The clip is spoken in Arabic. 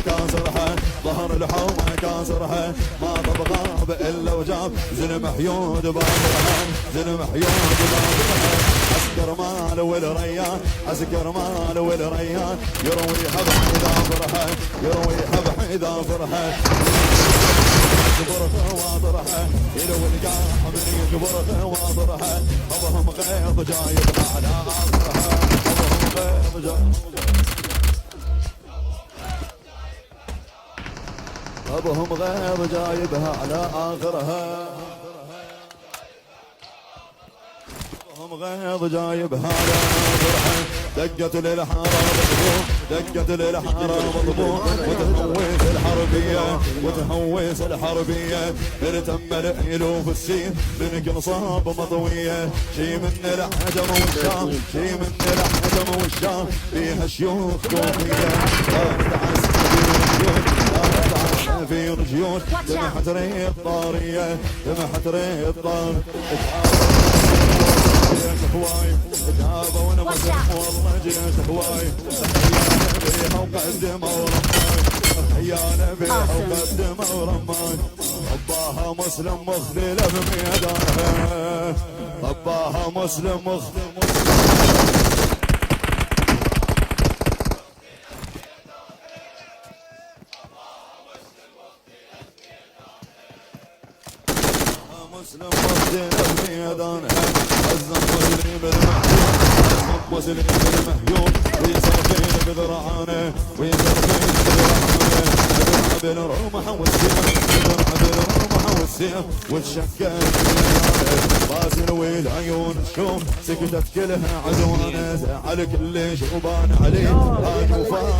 كاسرها ظهر الحومة كاسرها ما طبغاب إلا وجاب زلم حيود بابرها زلم حيود بابرها عسكر مال والريان عسكر مال والريان يرويها بحذافرها يرويها بحذافرها يكبر خواطرها يلو القاح من يكبر خواطرها ابهم غيظ جايبها على اخرها ابهم غيظ ابهم غيظ جايبها على اخرها ابهم غيظ جايبها على اخرها دقت للحارة مضبوط دقت للحارة مضبوط وتهويس الحربية وتهويس الحربية ارتم الالوف السيف من قنصاب مضوية شي من الحجم والشام شي من الحجم والشام فيها شيوخ كوفية في رجيون تمحت ريط طارية تمحت ريط طارية هواي تهابا وانا مسح والله جيت هواي بيها وقدم ورماي حيانا بيها وقدم ورماي طباها مسلم مخذله بميدانها طباها مسلم مخذله مسلم مخذله بميدانها عزم مسلم المحيوم عزم مسلم المحيوم ويسرفين بذرعانه ويسرفين بذرعانه يدرع بالرمح والسيف يدرع بالرمح والسيف والشكال باسل والعيون شوف سكتت كلها عدوانه زعل كل شوبان عليه هاي وفاء